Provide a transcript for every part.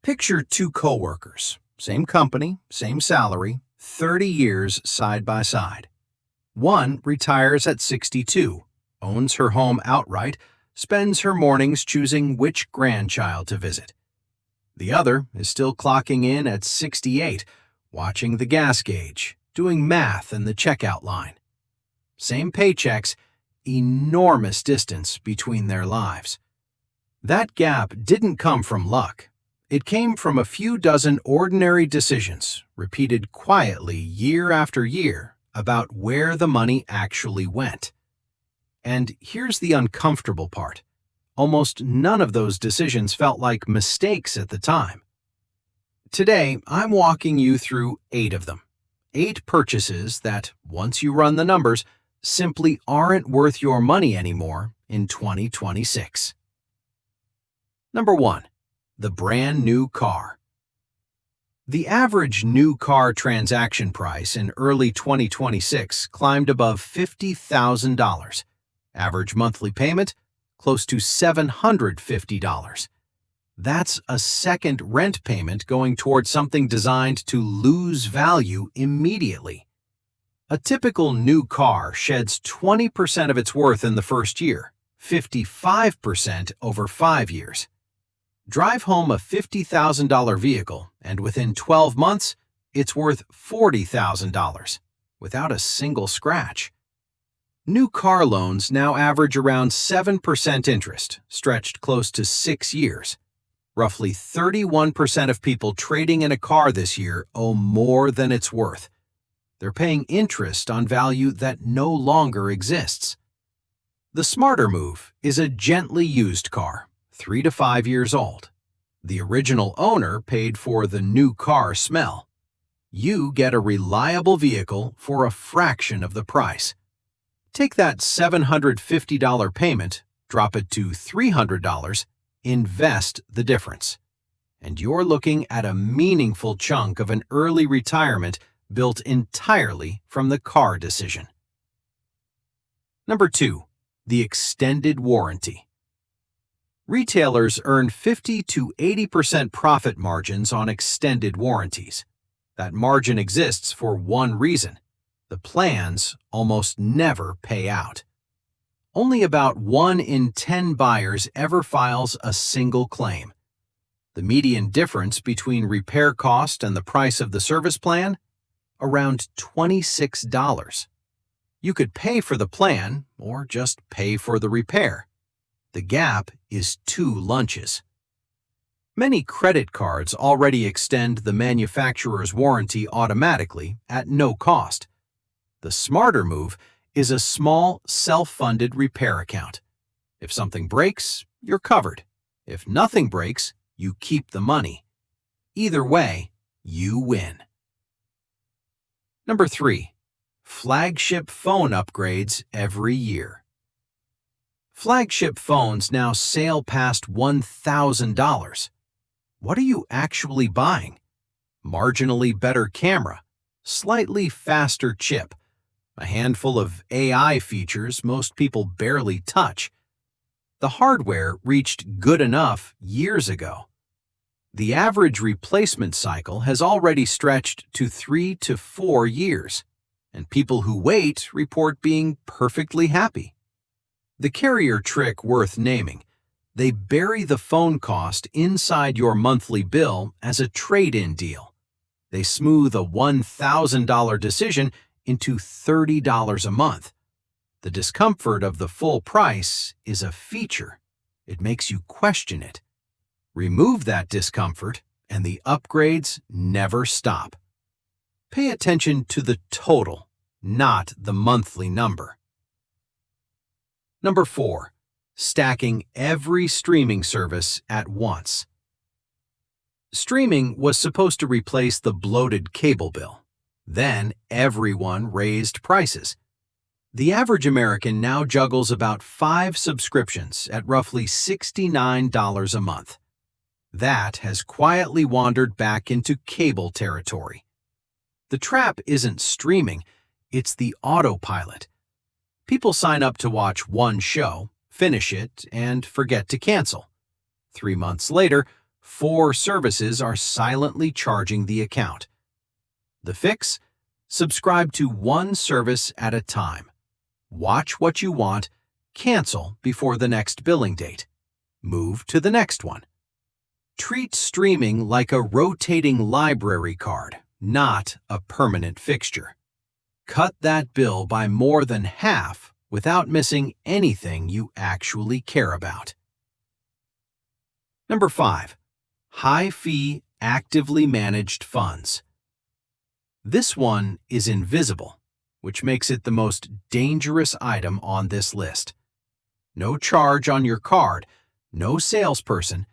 Picture two coworkers, same company, same salary, 30 years side by side. One retires at 62, owns her home outright, spends her mornings choosing which grandchild to visit. The other is still clocking in at 68, watching the gas gauge, doing math in the checkout line. Same paychecks, enormous distance between their lives. That gap didn't come from luck. It came from a few dozen ordinary decisions, repeated quietly year after year, about where the money actually went. And here's the uncomfortable part. Almost none of those decisions felt like mistakes at the time. Today, I'm walking you through 8 of them. 8 purchases that, once you run the numbers, simply aren't worth your money anymore in 2026. Number 1. The brand new car. The average new car transaction price in early 2026 climbed above $50,000. Average monthly payment, close to $750. That's a second rent payment going towards something designed to lose value immediately. A typical new car sheds 20% of its worth in the first year, 55% over 5 years. Drive home a $50,000 vehicle, and within 12 months, it's worth $40,000, without a single scratch. New car loans now average around 7% interest, stretched close to 6 years. Roughly 31% of people trading in a car this year owe more than it's worth. They're paying interest on value that no longer exists. The smarter move is a gently used car, 3 to 5 years old. The original owner paid for the new car smell. You get a reliable vehicle for a fraction of the price. Take that $750 payment, drop it to $300, invest the difference. And you're looking at a meaningful chunk of an early retirement built entirely from the car decision. Number 2. The extended warranty. Retailers earn 50 to 80% profit margins on extended warranties. That margin exists for one reason. The plans almost never pay out. Only about 1 in 10 buyers ever files a single claim. The median difference between repair cost and the price of the service plan? Around $26. You could pay for the plan or just pay for the repair. The gap is 2 lunches. Many credit cards already extend the manufacturer's warranty automatically at no cost. The smarter move is a small, self-funded repair account. If something breaks, you're covered. If nothing breaks, you keep the money. Either way, you win. Number 3. Flagship phone upgrades every year. Flagship phones now sail past $1,000. What are you actually buying? Marginally better camera, slightly faster chip, a handful of AI features most people barely touch. The hardware reached good enough years ago. The average replacement cycle has already stretched to 3 to 4 years, and people who wait report being perfectly happy. The carrier trick worth naming: they bury the phone cost inside your monthly bill as a trade-in deal. They smooth a $1,000 decision into $30 a month. The discomfort of the full price is a feature. It makes you question it. Remove that discomfort, and the upgrades never stop. Pay attention to the total, not the monthly number. Number 4. Stacking every streaming service at once. Streaming was supposed to replace the bloated cable bill. Then everyone raised prices. The average American now juggles about 5 subscriptions at roughly $69 a month. That has quietly wandered back into cable territory. The trap isn't streaming, it's the autopilot. People sign up to watch one show, finish it, and forget to cancel. 3 months later, 4 services are silently charging the account. The fix? Subscribe to one service at a time. Watch what you want, cancel before the next billing date. Move to the next one. Treat streaming like a rotating library card, not a permanent fixture. Cut that bill by more than half without missing anything you actually care about. Number 5. High-fee, actively managed funds. This one is invisible, which makes it the most dangerous item on this list. No charge on your card, no salesperson.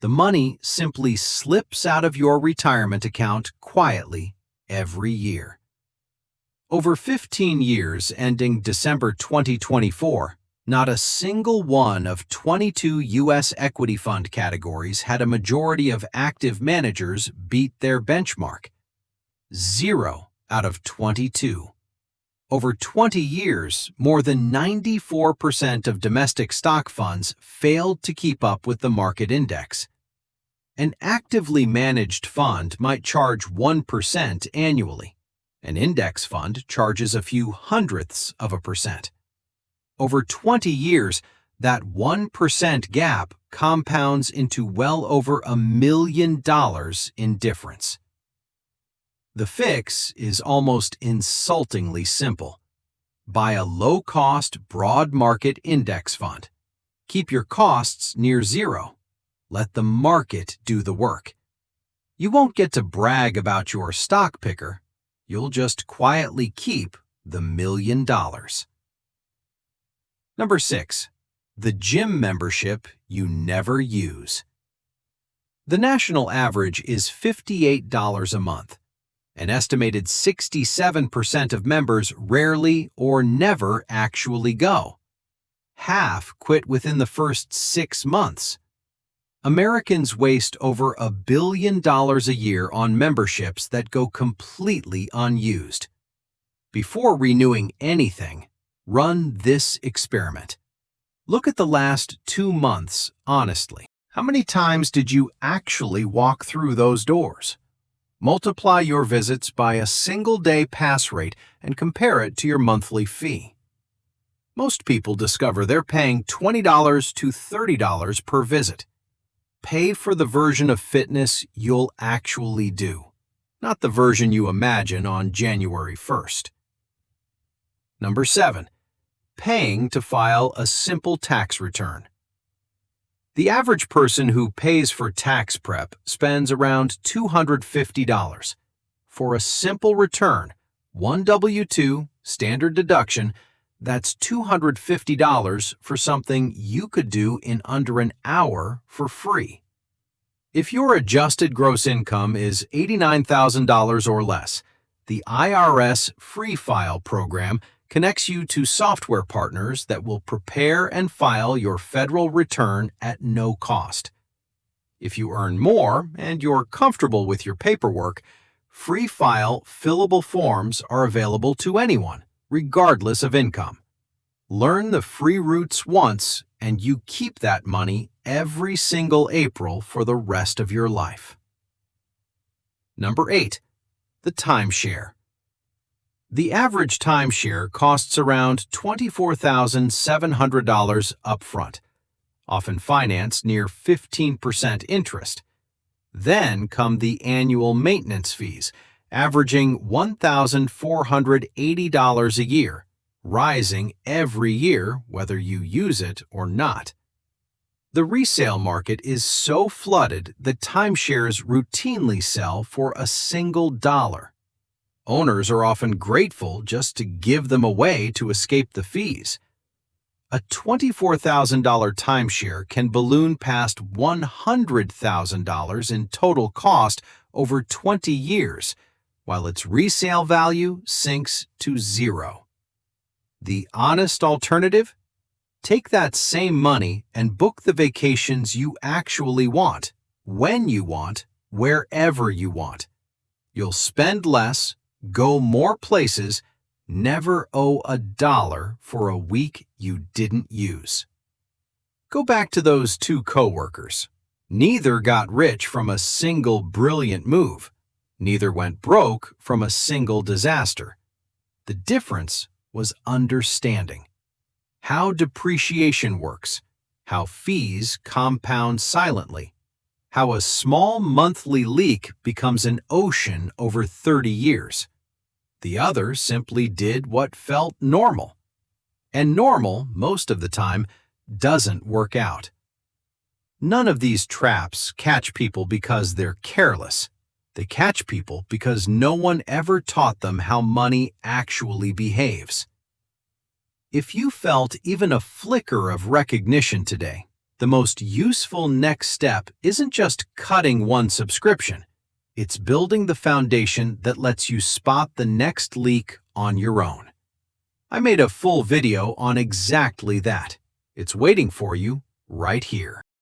The money simply slips out of your retirement account quietly every year. Over 15 years ending December 2024, not a single one of 22 U.S. equity fund categories had a majority of active managers beat their benchmark. 0 out of 22. Over 20 years, more than 94% of domestic stock funds failed to keep up with the market index. An actively managed fund might charge 1% annually. An index fund charges a few hundredths of a percent. Over 20 years, that 1% gap compounds into well over $1 million in difference. The fix is almost insultingly simple. Buy a low-cost, broad market index fund. Keep your costs near zero. Let the market do the work. You won't get to brag about your stock picker. You'll just quietly keep the $1 million. Number 6. The gym membership you never use. The national average is $58 a month. An estimated 67% of members rarely or never actually go. Half quit within the first 6 months. Americans waste over $1 billion a year on memberships that go completely unused. Before renewing anything, run this experiment. Look at the last 2 months honestly. How many times did you actually walk through those doors? Multiply your visits by a single-day pass rate and compare it to your monthly fee. Most people discover they're paying $20 to $30 per visit. Pay for the version of fitness you'll actually do, not the version you imagine on January 1st. Number 7. Paying to file a simple tax return. The average person who pays for tax prep spends around $250. For a simple return, one W-2, standard deduction, that's $250 for something you could do in under an hour for free. If your adjusted gross income is $89,000 or less, the IRS Free File program connects you to software partners that will prepare and file your federal return at no cost. If you earn more and you're comfortable with your paperwork, Free File fillable forms are available to anyone, regardless of income. Learn the free routes once, and you keep that money every single April for the rest of your life. Number 8. The timeshare. The average timeshare costs around $24,700 upfront, often financed near 15% interest. Then come the annual maintenance fees, averaging $1,480 a year, rising every year whether you use it or not. The resale market is so flooded that timeshares routinely sell for a single dollar. Owners are often grateful just to give them away to escape the fees. A $24,000 timeshare can balloon past $100,000 in total cost over 20 years, while its resale value sinks to zero. The honest alternative? Take that same money and book the vacations you actually want, when you want, wherever you want. You'll spend less, go more places, never owe a dollar for a week you didn't use. Go back to those 2 coworkers. Neither got rich from a single brilliant move. Neither went broke from a single disaster. The difference was understanding how depreciation works, how fees compound silently, how a small monthly leak becomes an ocean over 30 years. The other simply did what felt normal. And normal, most of the time, doesn't work out. None of these traps catch people because they're careless. They catch people because no one ever taught them how money actually behaves. If you felt even a flicker of recognition today, the most useful next step isn't just cutting one subscription. It's building the foundation that lets you spot the next leak on your own. I made a full video on exactly that. It's waiting for you right here.